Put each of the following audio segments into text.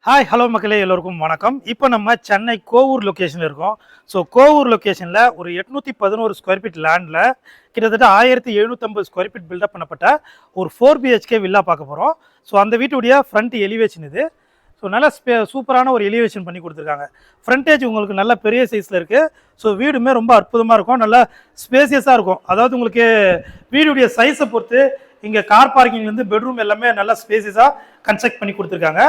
Hi hello மக்களே, எல்லோருக்கும் வணக்கம். இப்போ நம்ம சென்னை கோவூர் லொக்கேஷனில் இருக்கோம். ஸோ கோவூர் லொக்கேஷனில் ஒரு 811 ஸ்கொயர் ஃபீட் லேண்டில் கிட்டத்தட்ட 1750 ஸ்கொயர் ஃபீட் பில்டப் பண்ணப்பட்ட ஒரு 4BHK வில்லா பார்க்க போகிறோம். ஸோ அந்த வீட்டுடைய ஃப்ரண்ட் எலிவேஷன் இது. ஸோ நல்ல சூப்பரான ஒரு எலிவேஷன் பண்ணி கொடுத்துருக்காங்க. ஃப்ரண்டேஜ் உங்களுக்கு நல்ல பெரிய சைஸில் இருக்குது. ஸோ வீடுமே ரொம்ப அற்புதமாக இருக்கும், நல்லா ஸ்பேசியஸாக இருக்கும். அதாவது உங்களுக்கு வீடுடைய சைஸை பொறுத்து இங்கே கார் பார்க்கிங்லேருந்து பெட்ரூம் எல்லாமே நல்லா ஸ்பேசியஸாக கன்ஸ்ட்ரக்ட் பண்ணி கொடுத்துருக்காங்க.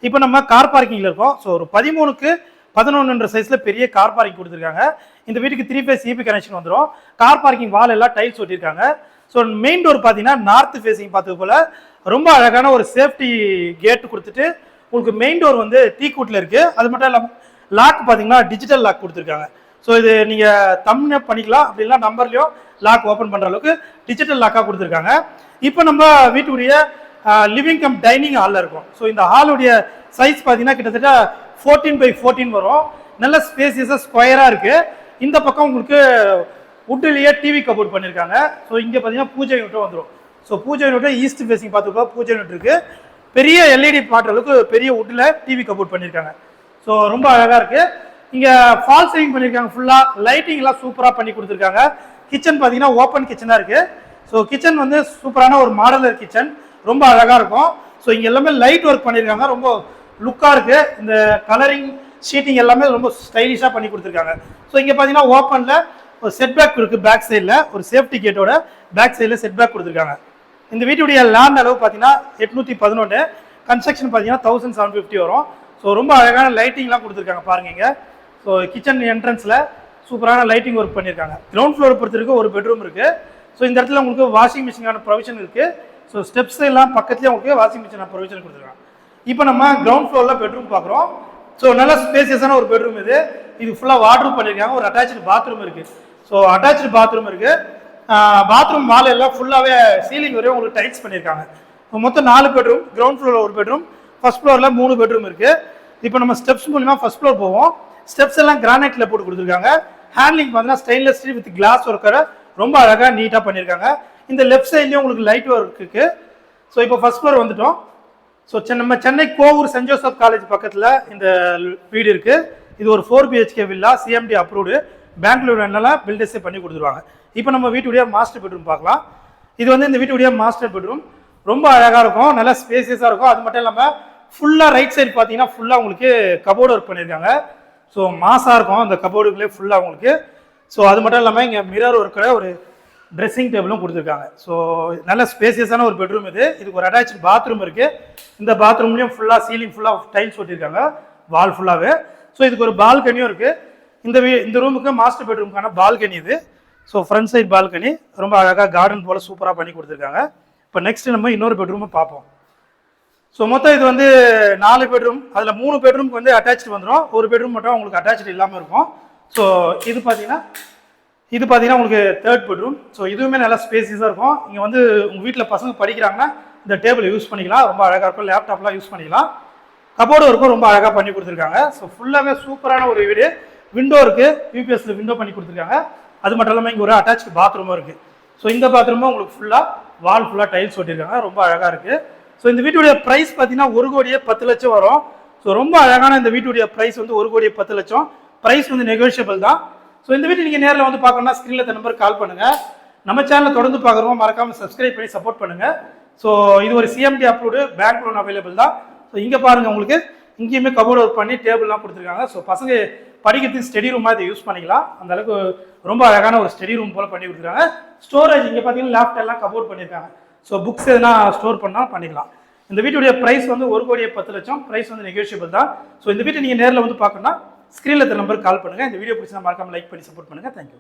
இப்போ நம்ம கார் பார்க்கிங்கில் இருக்கோம். ஸோ ஒரு 13க்கு 11 சைஸில் பெரிய கார் பார்க்கிங் கொடுத்துருக்காங்க. இந்த வீட்டுக்கு 3 ஃபேஸ் EB கனெக்ஷன் வந்துடும். கார் பார்க்கிங் வால் எல்லாம் டைல்ஸ் ஒட்டியிருக்காங்க. ஸோ மெயின் டோர் பார்த்தீங்கன்னா நார்த் ஃபேஸிங் பார்த்தது போல் ரொம்ப அழகான ஒரு சேஃப்டி கேட் கொடுத்துட்டு உங்களுக்கு மெயின் டோர் வந்து டீக்கூட்டில் இருக்குது. அது மட்டும் இல்லாமல் லாக் பார்த்தீங்கன்னா டிஜிட்டல் லாக் கொடுத்துருக்காங்க. ஸோ இது நீங்கள் தம்ப்னப் பண்ணிக்கலாம், அப்படின்னா நம்பர்லையும் லாக் ஓப்பன் பண்ணுற அளவுக்கு டிஜிட்டல் லாக்காக கொடுத்துருக்காங்க. இப்போ நம்ம வீட்டுடைய லிவிங் கம் டைனிங் ஹாலில் இருக்கும். ஸோ இந்த ஹாலுடைய சைஸ் பார்த்தீங்கன்னா கிட்டத்தட்ட 14x14 வரும். நல்ல ஸ்பேசியஸாக ஸ்கொயராக இருக்குது. இந்த பக்கம் உங்களுக்கு வுட்லேயே டிவி கபோர்ட் பண்ணியிருக்காங்க. ஸோ இங்கே பார்த்தீங்கன்னா பூஜை யூனிட்டும் வந்துடும். ஸோ பூஜை யூனிட்டும் ஈஸ்ட் ஃபேஸிங் பார்த்துக்கோ பூஜை யூனிட் இருக்குது. பெரிய LED மாட்டுற அளவுக்கு பெரிய வுட்டில் டிவி கபோர்ட் பண்ணியிருக்காங்க. ஸோ ரொம்ப அழகாக இருக்குது. இங்கே ஃபால் சீலிங் பண்ணியிருக்காங்க. ஃபுல்லாக லைட்டிங்லாம் சூப்பராக பண்ணி கொடுத்துருக்காங்க. கிச்சன் பார்த்தீங்கன்னா ஓப்பன் கிச்சனாக இருக்குது. ஸோ கிச்சன் வந்து சூப்பரான ஒரு மாடலர் கிச்சன், ரொம்ப அழகாக இருக்கும். ஸோ இங்கே எல்லாமே லைட் ஒர்க் பண்ணியிருக்காங்க, ரொம்ப லுக்காக இருக்குது. இந்த கலரிங் ஷீட்டிங் எல்லாமே ரொம்ப ஸ்டைலிஷாக பண்ணி கொடுத்துருக்காங்க. ஸோ இங்கே பார்த்தீங்கன்னா ஓப்பனில் ஒரு செட் பேக் இருக்குது. பேக் சைடில் ஒரு சேஃப்டி கேட்டோட பேக் சைடில் செட் பேக் கொடுத்துருக்காங்க. இந்த வீட்டுடைய லேண்ட் அளவு பார்த்தீங்கன்னா 811, கன்ஸ்ட்ரக்ஷன் பார்த்தீங்கன்னா 1750 வரும். ஸோ ரொம்ப அழகான லைட்டிங்லாம் கொடுத்துருக்காங்க பாருங்க. ஸோ கிச்சன் என்ட்ரன்ஸில் சூப்பரான லைட்டிங் ஒர்க் பண்ணியிருக்காங்க. கிரவுண்ட் ஃப்ளோர் பொறுத்திருக்கு ஒரு பெட்ரூம் இருக்குது. ஸோ இந்த இடத்துல உங்களுக்கு வாஷிங் மிஷினான ப்ரொவிஷன் இருக்குது. ஸோ ஸ்டெப்ஸ் எல்லாம் பக்கத்துலேயே உங்களுக்கு வாஷிங் மிஷினான ப்ரொவிஷன் கொடுத்துருக்காங்க. இப்போ நம்ம கிரவுண்ட் ஃப்ளோரில் பெட்ரூம் பார்க்குறோம். ஸோ நல்ல ஸ்பேசியஸான ஒரு பெட்ரூம் இது. இது ஃபுல்லாக வாட்ரூம் பண்ணியிருக்காங்க. ஒரு அட்டாச்சு பாத்ரூம் இருக்குது. ஸோ அட்டாச்சு பாத்ரூம் இருக்குது. பாத்ரூம் வால் எல்லாம் ஃபுல்லாகவே சீலிங் வரையும் உங்களுக்கு டைல்ஸ் பண்ணியிருக்காங்க. மொத்தம் 4 பெட்ரூம். கிரவுண்ட் ஃப்ளோரில் ஒரு பெட்ரூம், ஃபர்ஸ்ட் ஃப்ளோரில் 3 பெட்ரூம் இருக்குது. இப்போ நம்ம ஸ்டெப்ஸ் மூலிமா ஃபர்ஸ்ட் ஃப்ளோர் போவோம். ஸ்டெப்ஸ் எல்லாம் கிரானைட்டில் போட்டு கொடுத்துருக்காங்க. ஹேண்ட்லிங் பார்த்தீங்கன்னா ஸ்டெயின்லெஸ் ஸ்டீல் வித் கிளாஸ் ஒர்க்கரை ரொம்ப அழகாக நீட்டாக பண்ணியிருக்காங்க. இந்த லெஃப்ட் சைட்லேயும் உங்களுக்கு லைட் ஒர்க் இருக்குது. ஸோ இப்போ ஃபர்ஸ்ட் ஃப்ளோர் வந்துட்டோம். ஸோ நம்ம Chennai Kovur Saint Joseph College பக்கத்தில் இந்த வீடு இருக்குது. இது ஒரு 4BHK villa, CMD approved, Bangalore என்னெல்லாம் பில்டர்ஸே பண்ணி கொடுத்துருவாங்க. இப்போ நம்ம வீட்டுடைய மாஸ்டர் பெட்ரூம் பார்க்கலாம். இது வந்து இந்த வீட்டுடைய மாஸ்டர் பெட்ரூம் ரொம்ப அழகாக இருக்கும், நல்லா ஸ்பேசியஸாக இருக்கும். அது மட்டும் இல்லாமல் ஃபுல்லாக ரைட் சைடு பார்த்தீங்கன்னா ஃபுல்லாக உங்களுக்கு கபோர்டு ஒர்க் பண்ணியிருக்காங்க. ஸோ மாசாக இருக்கும் அந்த கபோர்டுக்குள்ளே ஃபுல்லாக உங்களுக்கு. ஸோ அது மட்டும் இல்லாமல் இங்கே மிரர் ஒர்க்கில் ஒரு ட்ரெஸ்ஸிங் டேபிளும் கொடுத்துருக்காங்க. ஸோ நல்ல ஸ்பேசியஸான ஒரு பெட்ரூம் இது. இதுக்கு ஒரு அட்டாச் பாத்ரூம் இருக்குது. இந்த பாத்ரூம்லேயும் ஃபுல்லாக சீலிங் ஃபுல்லாக டைல்ஸ் ஒட்டியிருக்காங்க வால் ஃபுல்லாகவே. ஸோ இதுக்கு ஒரு பால்கனியும் இருக்குது. இந்த ரூமுக்கு மாஸ்டர் பெட்ரூமுக்கான பால்கனி இது. ஸோ ஃப்ரண்ட் சைட் பால்கனி ரொம்ப அழகாக கார்டன் போல் சூப்பராக பண்ணி கொடுத்துருக்காங்க. இப்போ நெக்ஸ்ட் நம்ம இன்னொரு பெட்ரூமை பார்ப்போம். ஸோ மொத்தம் இது வந்து 4 பெட்ரூம். அதில் 3 பெட்ரூமுக்கு வந்து அட்டாச்சு வந்துடும். ஒரு பெட்ரூம் மட்டும் உங்களுக்கு அட்டாச்சு இல்லாமல் இருக்கும். ஸோ இது பார்த்தீங்கன்னா உங்களுக்கு 3rd பெட்ரூம். ஸோ இதுவுமே நல்லா ஸ்பேசியஸாக இருக்கும். இங்கே வந்து உங்கள் வீட்டில் பசங்க படிக்கிறாங்கன்னா இந்த டேபிள் யூஸ் பண்ணிக்கலாம், ரொம்ப அழகாக இருக்கும். லேப்டாப்லாம் யூஸ் பண்ணிக்கலாம். கபோர்டு ஒர்க்கும் ரொம்ப அழகாக பண்ணி கொடுத்துருக்காங்க. ஸோ ஃபுல்லாகவே சூப்பரான ஒரு வீடு. விண்டோ இருக்குது, UPSல விண்டோ பண்ணி கொடுத்துருக்காங்க. அது மட்டும் இல்லாமல் இங்கே ஒரு அட்டாச்சு பாத்ரூமும் இருக்குது. ஸோ இந்த பாத்ரூமும் உங்களுக்கு ஃபுல்லாக வால் ஃபுல்லாக டைல்ஸ் ஒட்டியிருக்காங்க, ரொம்ப அழகாக இருக்குது. ஸோ இந்த வீட்டுடைய ப்ரைஸ் பார்த்தீங்கன்னா 1,10,00,000 வரும். ஸோ ரொம்ப அழகான இந்த வீட்டுடைய ப்ரைஸ் வந்து 1,10,00,000. ப்ரைஸ் வந்து நெகோஷியபிள் தான். ஸோ இந்த வீட்டு நீங்கள் நேரில் வந்து பார்க்கணும்னா ஸ்க்ரீனில் இந்த நம்பருக்கு கால் பண்ணுங்கள். நம்ம சேனலை தொடர்ந்து பார்க்குறோம், மறக்காமல் சப்ஸ்கிரைப் பண்ணி சப்போர்ட் பண்ணுங்கள். ஸோ இது ஒரு CMD approved, bank loan available தான். ஸோ இங்கே பாருங்கள், உங்களுக்கு இங்கேயுமே கபோர்டு ஒர்க் பண்ணி டேபிள்லாம் கொடுத்துருக்காங்க. ஸோ பசங்க படிக்கிறதுக்கு ஸ்டடி ரூமாக இதை யூஸ் பண்ணிக்கலாம். அந்த அளவுக்கு ரொம்ப அழகான ஒரு ஸ்டடி ரூம் போல் பண்ணி கொடுத்துருக்காங்க. ஸ்டோரேஜ் இங்கே பார்த்தீங்கன்னா லேப்டாப் எல்லாம் கபோர்ட் பண்ணியிருக்காங்க. ஸோ புக்ஸ் எதுனா ஸ்டோர் பண்ணால் பண்ணிக்கலாம். இந்த வீட்டுடைய ப்ரைஸ் வந்து 1,10,00,000. ப்ரைஸ் வந்து நெகோஷியபிள் தான். ஸோ இந்த வீட்டை நீங்கள் நேரில் வந்து பார்க்கணும்னா ஸ்க்ரீனில் இந்த நம்பருக்கு கால் பண்ணுங்கள். இந்த வீடியோ பிடிச்சா மறக்காமல் லைக் பண்ணி சப்போர்ட் பண்ணுங்கள். தேங்க்யூ.